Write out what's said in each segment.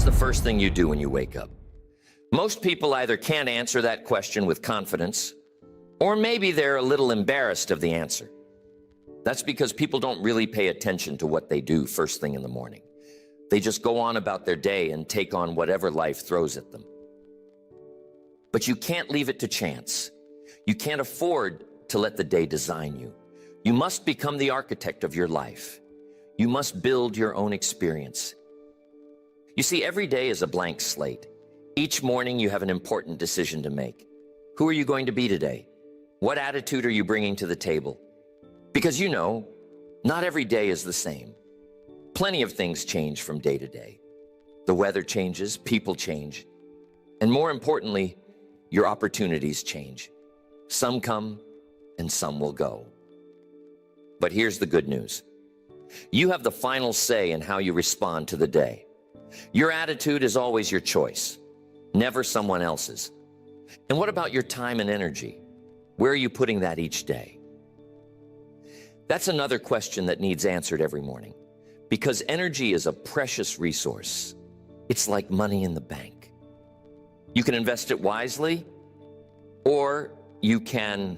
What's the first thing you do when you wake up? Most people either can't answer that question with confidence, or maybe they're a little embarrassed of the answer. That's because people don't really pay attention to what they do first thing in the morning. They just go on about their day and take on whatever life throws at them. But you can't leave it to chance. You can't afford to let the day design you. You must become the architect of your life. You must build your own experience. You see, every day is a blank slate. Each morning you have an important decision to make. Who are you going to be today? What attitude are you bringing to the table? Because you know, not every day is the same. Plenty of things change from day to day. The weather changes, people change, and more importantly, your opportunities change. Some come and some will go. But here's the good news. You have the final say in how you respond to the day. Your attitude is always your choice, never someone else's. And what about your time and energy? Where are you putting that each day? That's another question that needs answered every morning, because energy is a precious resource. It's like money in the bank. You can invest it wisely, or you can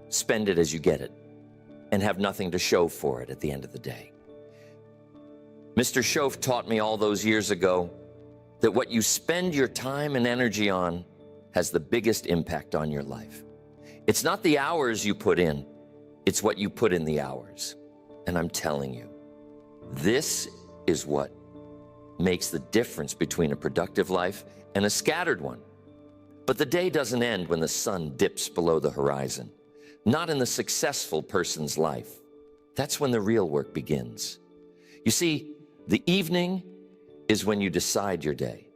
spend it as you get it and have nothing to show for it at the end of the day. Mr. Schoaf taught me all those years ago that what you spend your time and energy on has the biggest impact on your life. It's not the hours you put in, it's what you put in the hours. And I'm telling you, this is what makes the difference between a productive life and a scattered one. But the day doesn't end when the sun dips below the horizon. Not in the successful person's life. That's when the real work begins. You see, the evening is when you decide your day.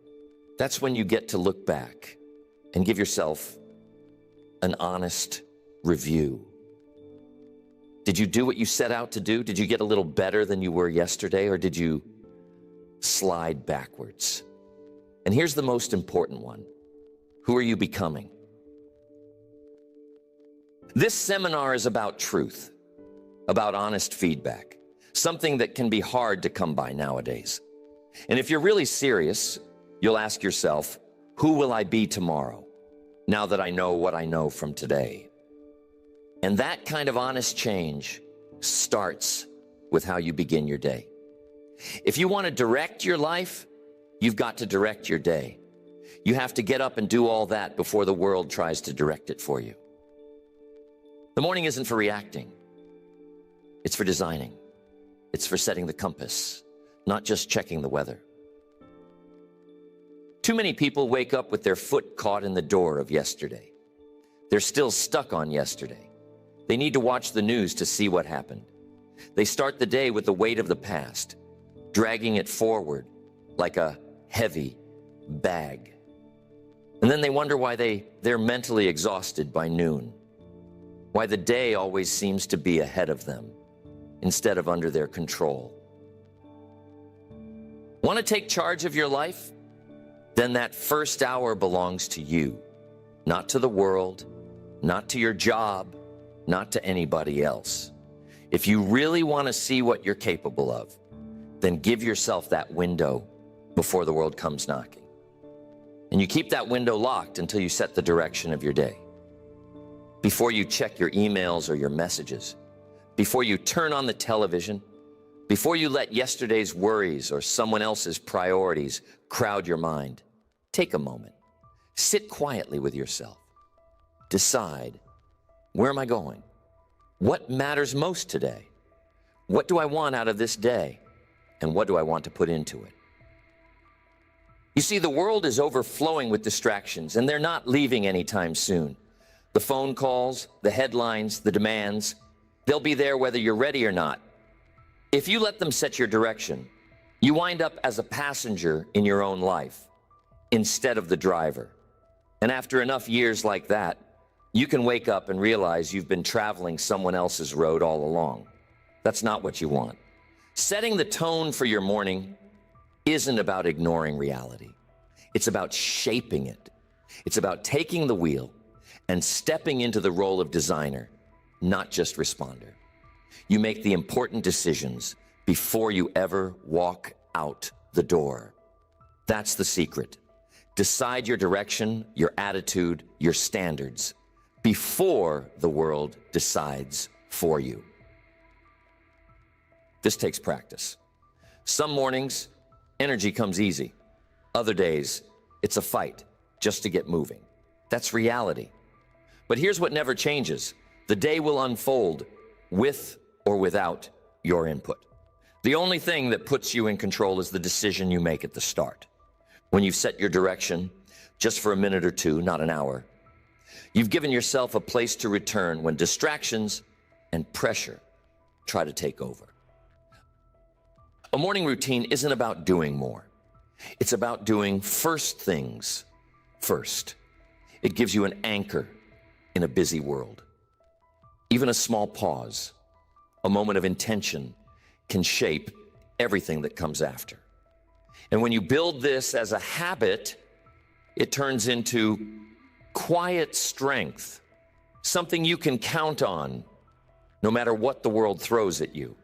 That's when you get to look back and give yourself an honest review. Did you do what you set out to do? Did you get a little better than you were yesterday, or did you slide backwards? And here's the most important one. Who are you becoming? This seminar is about truth, about honest feedback, something that can be hard to come by nowadays. And if you're really serious, you'll ask yourself, who will I be tomorrow, now that I know what I know from today? And that kind of honest change starts with how you begin your day. If you want to direct your life, you've got to direct your day. You have to get up and do all that before the world tries to direct it for you. The morning isn't for reacting. It's for designing. It's for setting the compass, not just checking the weather. Too many people wake up with their foot caught in the door of yesterday. They're still stuck on yesterday. They need to watch the news to see what happened. They start the day with the weight of the past, dragging it forward like a heavy bag. And then they wonder why they're mentally exhausted by noon, why the day always seems to be ahead of them instead of under their control. Want to take charge of your life? Then that first hour belongs to you, not to the world, not to your job, not to anybody else. If you really want to see what you're capable of, then give yourself that window before the world comes knocking. And you keep that window locked until you set the direction of your day. Before you check your emails or your messages, before you turn on the television, before you let yesterday's worries or someone else's priorities crowd your mind, take a moment. Sit quietly with yourself. Decide, where am I going? What matters most today? What do I want out of this day? And what do I want to put into it? You see, the world is overflowing with distractions, and they're not leaving anytime soon. The phone calls, the headlines, the demands, they'll be there whether you're ready or not. If you let them set your direction, you wind up as a passenger in your own life instead of the driver. And after enough years like that, you can wake up and realize you've been traveling someone else's road all along. That's not what you want. Setting the tone for your morning isn't about ignoring reality. It's about shaping it. It's about taking the wheel and stepping into the role of designer, not just responder. You make the important decisions before you ever walk out the door. That's the secret. Decide your direction, your attitude, your standards before the world decides for you. This takes practice. Some mornings, energy comes easy. Other days, it's a fight just to get moving. That's reality. But here's what never changes. The day will unfold with or without your input. The only thing that puts you in control is the decision you make at the start. When you've set your direction, just for a minute or two, not an hour, you've given yourself a place to return when distractions and pressure try to take over. A morning routine isn't about doing more. It's about doing first things first. It gives you an anchor in a busy world. Even a small pause, a moment of intention, can shape everything that comes after. And when you build this as a habit, it turns into quiet strength, something you can count on no matter what the world throws at you.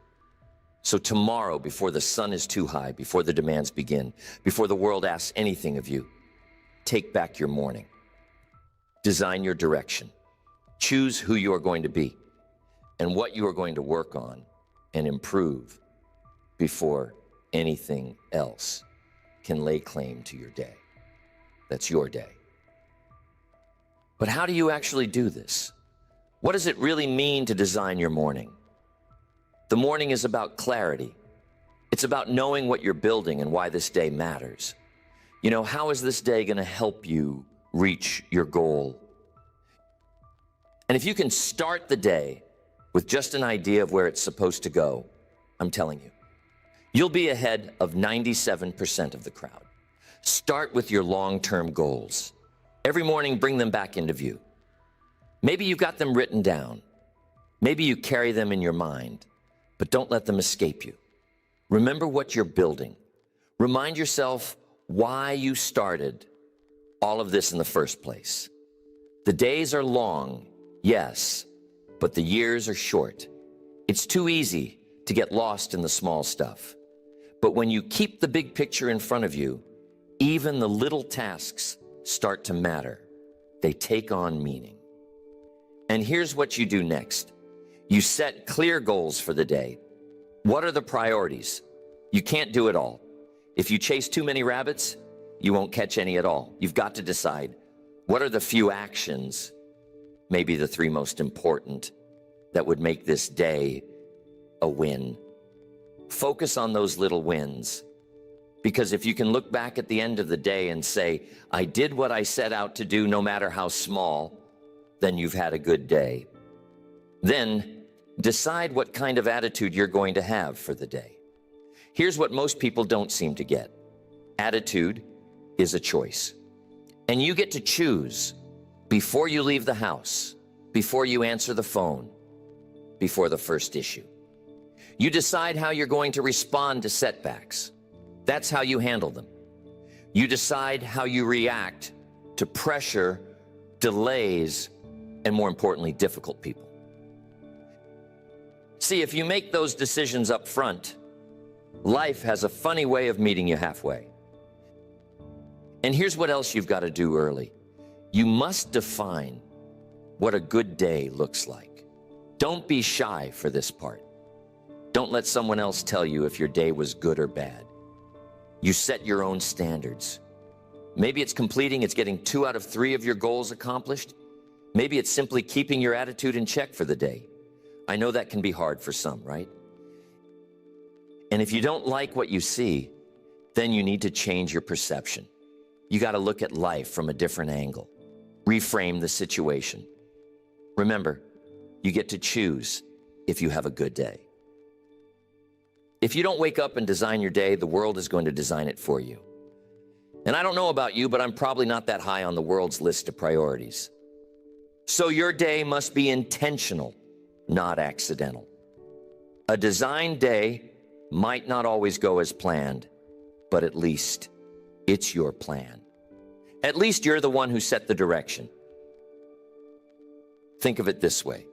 So tomorrow, before the sun is too high, before the demands begin, before the world asks anything of you, take back your morning. Design your direction. Choose who you are going to be and what you are going to work on and improve before anything else can lay claim to your day. That's your day. But how do you actually do this? What does it really mean to design your morning? The morning is about clarity. It's about knowing what you're building and why this day matters. You know, how is this day going to help you reach your goal? And if you can start the day with just an idea of where it's supposed to go, I'm telling you, you'll be ahead of 97% of the crowd. Start with your long-term goals. Every morning, bring them back into view. Maybe you've got them written down. Maybe you carry them in your mind, but don't let them escape you. Remember what you're building. Remind yourself why you started all of this in the first place. The days are long, yes, but the years are short. It's too easy to get lost in the small stuff. But when you keep the big picture in front of you, even the little tasks start to matter. They take on meaning. And here's what you do next. You set clear goals for the day. What are the priorities? You can't do it all. If you chase too many rabbits, you won't catch any at all. You've got to decide, what are the few actions, maybe the 3 most important, that would make this day a win? Focus on those little wins. Because if you can look back at the end of the day and say, I did what I set out to do, no matter how small, then you've had a good day. Then decide what kind of attitude you're going to have for the day. Here's what most people don't seem to get. Attitude is a choice. And you get to choose before you leave the house, before you answer the phone, before the first issue. You decide how you're going to respond to setbacks. That's how you handle them. You decide how you react to pressure, delays, and more importantly, difficult people. See, if you make those decisions up front, life has a funny way of meeting you halfway. And here's what else you've got to do early. You must define what a good day looks like. Don't be shy for this part. Don't let someone else tell you if your day was good or bad. You set your own standards. Maybe it's getting 2 out of 3 of your goals accomplished. Maybe it's simply keeping your attitude in check for the day. I know that can be hard for some, right? And if you don't like what you see, then you need to change your perception. You got to look at life from a different angle. Reframe the situation. Remember, you get to choose if you have a good day. If you don't wake up and design your day, the world is going to design it for you. And I don't know about you, but I'm probably not that high on the world's list of priorities. So your day must be intentional, not accidental. A designed day might not always go as planned, but at least it's your plan. At least you're the one who set the direction. Think of it this way.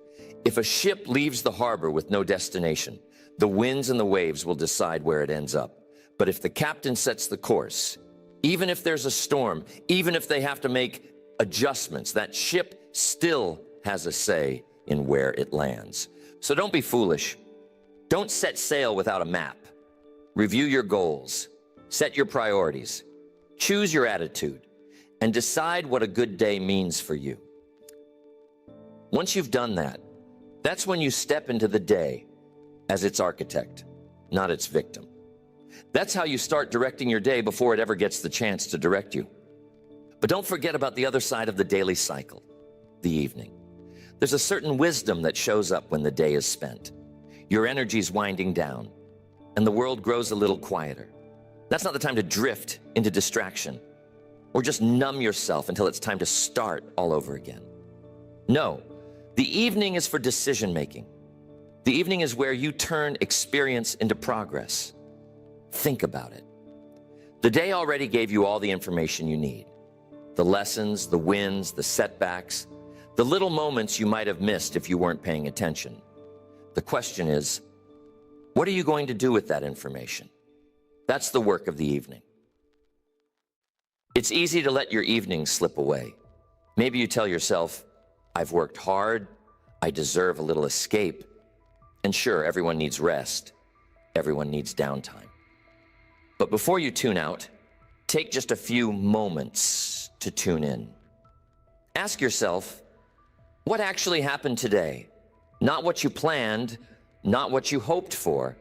If a ship leaves the harbor with no destination, the winds and the waves will decide where it ends up. But if the captain sets the course, Even if there's a storm, even if they have to make adjustments, that ship still has a say in where it lands. So don't be foolish. Don't set sail without a map. Review your goals, set your priorities, choose your attitude, and decide what a good day means for you. Once you've done that, that's when you step into the day as its architect, not its victim. That's how you start directing your day before it ever gets the chance to direct you. But don't forget about the other side of the daily cycle, the evening. There's a certain wisdom that shows up when the day is spent. Your energy's winding down, and the world grows a little quieter. That's not the time to drift into distraction or just numb yourself until it's time to start all over again. No, the evening is for decision making. The evening is where you turn experience into progress. Think about it. The day already gave you all the information you need. The lessons, the wins, the setbacks, the little moments you might have missed if you weren't paying attention. The question is, what are you going to do with that information? That's the work of the evening. It's easy to let your evening slip away. Maybe you tell yourself, I've worked hard, I deserve a little escape. And sure, everyone needs rest. Everyone needs downtime. But before you tune out, take just a few moments to tune in. Ask yourself, what actually happened today? Not what you planned, not what you hoped for.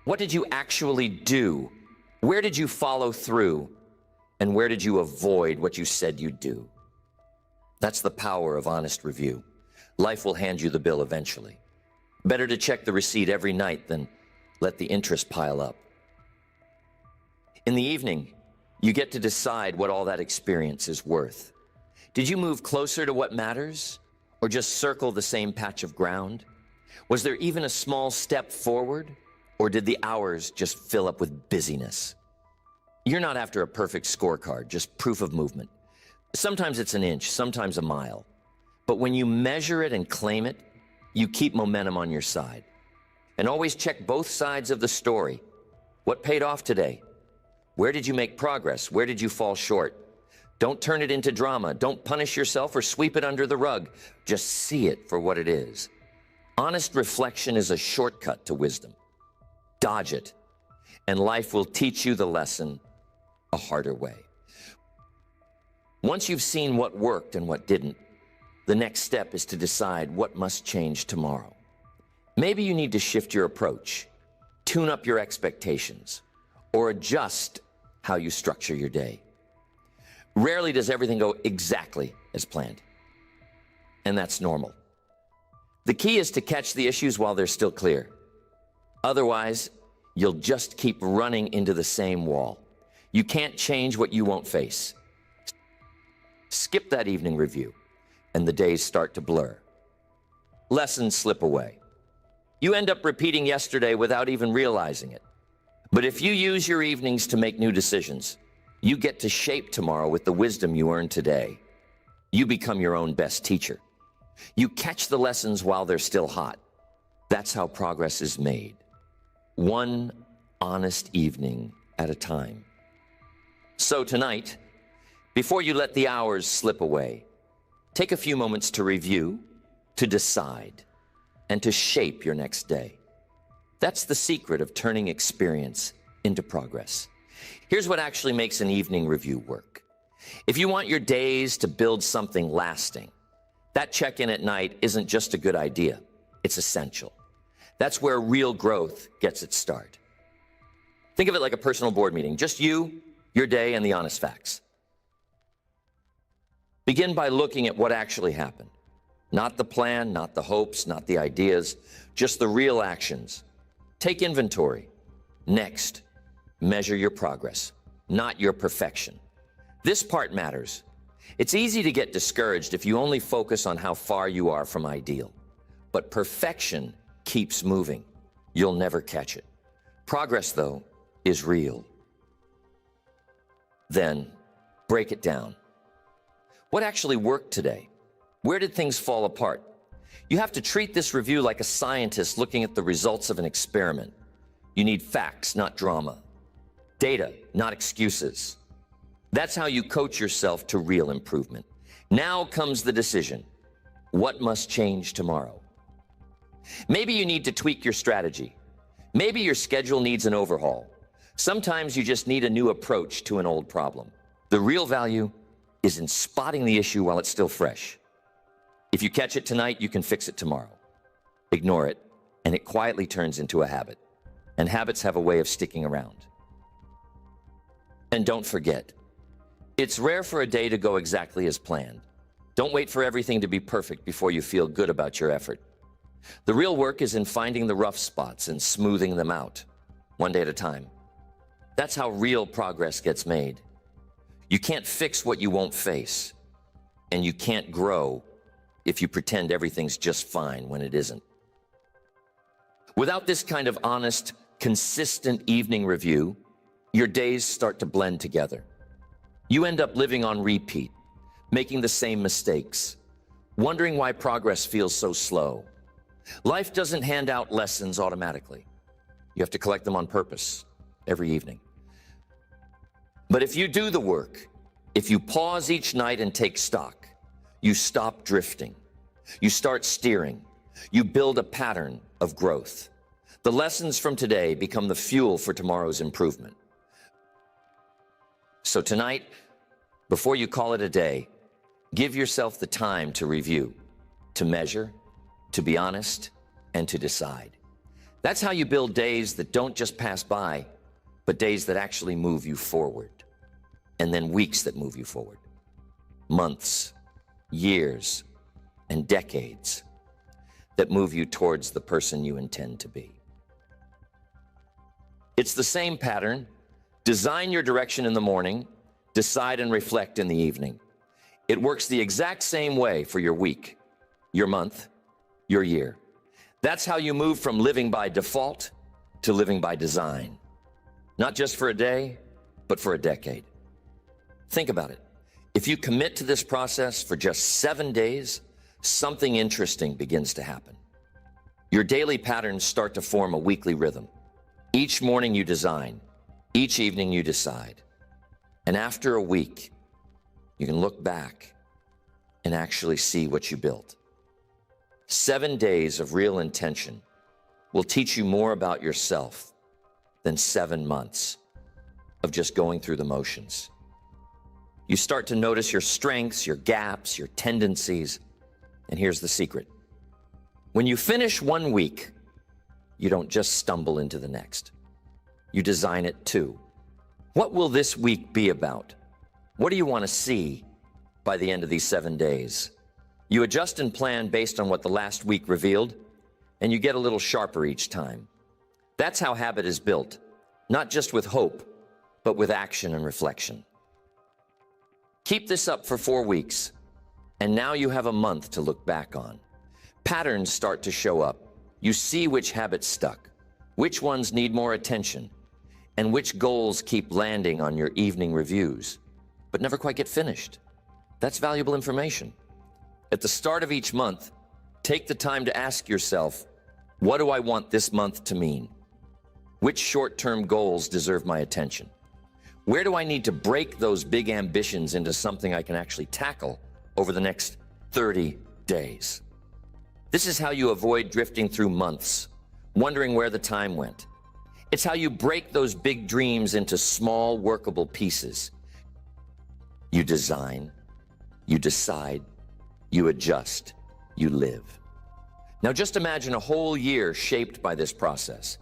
What did you actually do? Where did you follow through? And where did you avoid what you said you'd do? That's the power of honest review. Life will hand you the bill eventually. Better to check the receipt every night than let the interest pile up. In the evening, you get to decide what all that experience is worth. Did you move closer to what matters, or just circle the same patch of ground? Was there even a small step forward, or did the hours just fill up with busyness? You're not after a perfect scorecard, just proof of movement. Sometimes it's an inch, sometimes a mile. But when you measure it and claim it, you keep momentum on your side. And always check both sides of the story. What paid off today? Where did you make progress? Where did you fall short? Don't turn it into drama. Don't punish yourself or sweep it under the rug. Just see it for what it is. Honest reflection is a shortcut to wisdom. Dodge it, and life will teach you the lesson a harder way. Once you've seen what worked and what didn't, the next step is to decide what must change tomorrow. Maybe you need to shift your approach, tune up your expectations, or adjust how you structure your day. Rarely does everything go exactly as planned, and that's normal. The key is to catch the issues while they're still clear. Otherwise, you'll just keep running into the same wall. You can't change what you won't face. Skip that evening review, and the days start to blur. Lessons slip away. You end up repeating yesterday without even realizing it. But if you use your evenings to make new decisions, you get to shape tomorrow with the wisdom you earned today. You become your own best teacher. You catch the lessons while they're still hot. That's how progress is made. One honest evening at a time. So tonight, before you let the hours slip away, take a few moments to review, to decide, and to shape your next day. That's the secret of turning experience into progress. Here's what actually makes an evening review work. If you want your days to build something lasting, that check-in at night isn't just a good idea, it's essential. That's where real growth gets its start. Think of it like a personal board meeting, just you, your day, and the honest facts. Begin by looking at what actually happened. Not the plan, not the hopes, not the ideas, just the real actions. Take inventory. Next, measure your progress, not your perfection. This part matters. It's easy to get discouraged if you only focus on how far you are from ideal. But perfection keeps moving. You'll never catch it. Progress, though, is real. Then, break it down. What actually worked today? Where did things fall apart? You have to treat this review like a scientist looking at the results of an experiment. You need facts, not drama. Data, not excuses. That's how you coach yourself to real improvement. Now comes the decision. What must change tomorrow? Maybe you need to tweak your strategy. Maybe your schedule needs an overhaul. Sometimes you just need a new approach to an old problem. The real value is in spotting the issue while it's still fresh. If you catch it tonight, you can fix it tomorrow. Ignore it, and it quietly turns into a habit. And habits have a way of sticking around. And don't forget, it's rare for a day to go exactly as planned. Don't wait for everything to be perfect before you feel good about your effort. The real work is in finding the rough spots and smoothing them out, one day at a time. That's how real progress gets made. You can't fix what you won't face, and you can't grow if you pretend everything's just fine when it isn't. Without this kind of honest, consistent evening review, your days start to blend together. You end up living on repeat, making the same mistakes, wondering why progress feels so slow. Life doesn't hand out lessons automatically. You have to collect them on purpose every evening. But if you do the work, if you pause each night and take stock, you stop drifting, you start steering, you build a pattern of growth. The lessons from today become the fuel for tomorrow's improvement. So tonight, before you call it a day, give yourself the time to review, to measure, to be honest, and to decide. That's how you build days that don't just pass by, but days that actually move you forward. And then weeks that move you forward. Months, years, and decades that move you towards the person you intend to be. It's the same pattern. Design your direction in the morning, decide and reflect in the evening. It works the exact same way for your week, your month, your year. That's how you move from living by default to living by design. Not just for a day, but for a decade. Think about it. If you commit to this process for just 7 days, something interesting begins to happen. Your daily patterns start to form a weekly rhythm. Each morning you design, each evening you decide. And after a week, you can look back and actually see what you built. 7 days of real intention will teach you more about yourself than 7 months of just going through the motions. You start to notice your strengths, your gaps, your tendencies. And here's the secret. When you finish 1 week, you don't just stumble into the next. You design it too. What will this week be about? What do you want to see by the end of these 7 days? You adjust and plan based on what the last week revealed, and you get a little sharper each time. That's how habit is built, not just with hope, but with action and reflection. Keep this up for 4 weeks, and now you have a month to look back on. Patterns start to show up. You see which habits stuck, which ones need more attention, and which goals keep landing on your evening reviews, but never quite get finished. That's valuable information. At the start of each month, take the time to ask yourself, what do I want this month to mean? Which short-term goals deserve my attention? Where do I need to break those big ambitions into something I can actually tackle over the next 30 days? This is how you avoid drifting through months, wondering where the time went. It's how you break those big dreams into small, workable pieces. You design, you decide, you adjust, you live. Now just imagine a whole year shaped by this process.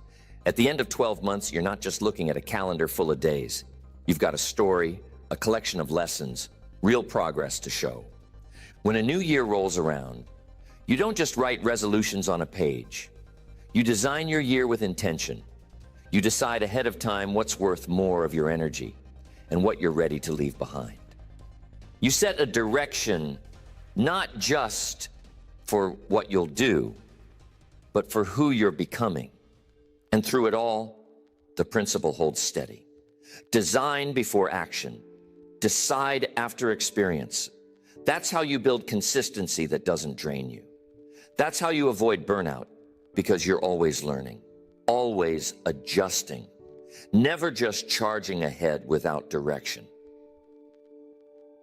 At the end of 12 months, you're not just looking at a calendar full of days. You've got a story, a collection of lessons, real progress to show. When a new year rolls around, you don't just write resolutions on a page. You design your year with intention. You decide ahead of time what's worth more of your energy and what you're ready to leave behind. You set a direction not just for what you'll do, but for who you're becoming. And through it all, the principle holds steady. Design before action. Decide after experience. That's how you build consistency that doesn't drain you. That's how you avoid burnout, because you're always learning, always adjusting, never just charging ahead without direction.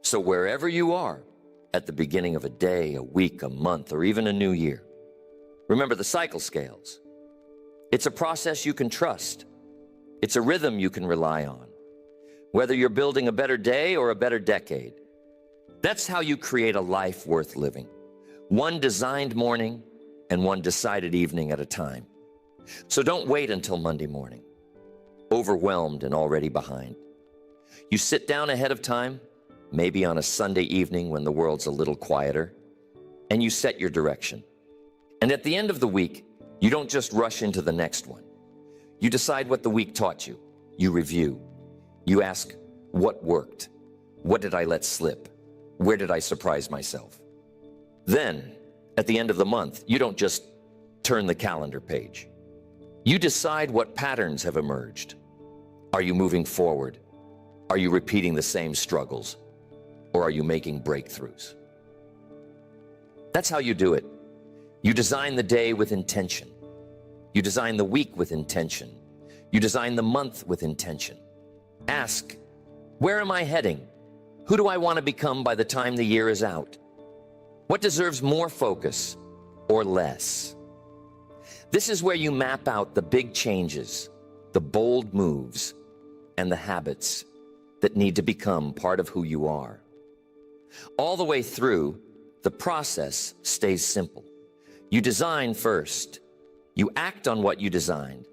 So wherever you are, at the beginning of a day, a week, a month, or even a new year, remember the cycle scales. It's a process you can trust. It's a rhythm you can rely on. Whether you're building a better day or a better decade, that's how you create a life worth living. One designed morning and one decided evening at a time. So don't wait until Monday morning, overwhelmed and already behind. You sit down ahead of time, maybe on a Sunday evening when the world's a little quieter, and you set your direction. And at the end of the week, you don't just rush into the next one. You decide what the week taught you. You review. You ask, what worked? What did I let slip? Where did I surprise myself? Then, at the end of the month, you don't just turn the calendar page. You decide what patterns have emerged. Are you moving forward? Are you repeating the same struggles? Or are you making breakthroughs? That's how you do it. You design the day with intention. You design the week with intention. You design the month with intention. Ask, where am I heading? Who do I want to become by the time the year is out? What deserves more focus or less? This is where you map out the big changes, the bold moves, and the habits that need to become part of who you are. All the way through, the process stays simple. You design first. You act on what you designed.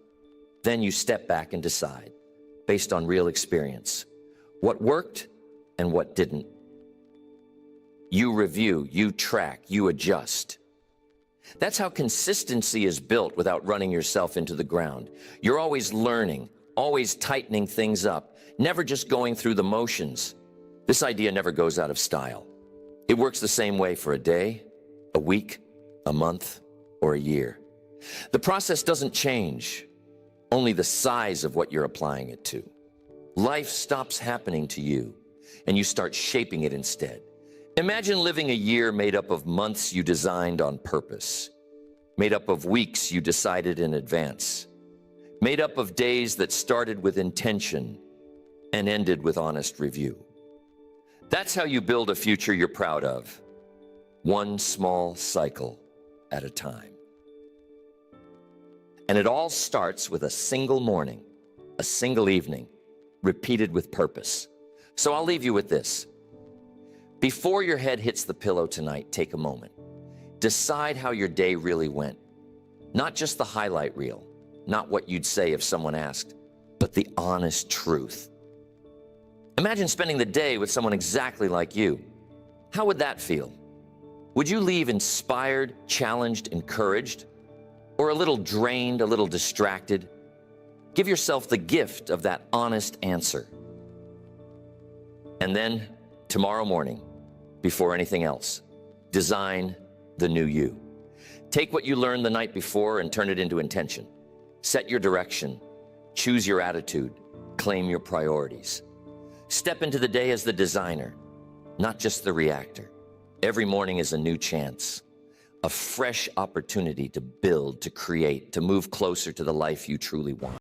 Then you step back and decide, based on real experience, what worked and what didn't. You review, you track, you adjust. That's how consistency is built without running yourself into the ground. You're always learning, always tightening things up, never just going through the motions. This idea never goes out of style. It works the same way for a day, a week, a month, or a year. The process doesn't change, only the size of what you're applying it to. Life stops happening to you, and you start shaping it instead. Imagine living a year made up of months you designed on purpose, made up of weeks you decided in advance, made up of days that started with intention and ended with honest review. That's how you build a future you're proud of, one small cycle at a time. And it all starts with a single morning, a single evening, repeated with purpose. So I'll leave you with this. Before your head hits the pillow tonight, take a moment. Decide how your day really went. Not just the highlight reel, not what you'd say if someone asked, but the honest truth. Imagine spending the day with someone exactly like you. How would that feel? Would you leave inspired, challenged, encouraged, or a little drained, a little distracted? Give yourself the gift of that honest answer. And then, tomorrow morning, before anything else, design the new you. Take what you learned the night before and turn it into intention. Set your direction, choose your attitude, claim your priorities. Step into the day as the designer, not just the reactor. Every morning is a new chance, a fresh opportunity to build, to create, to move closer to the life you truly want.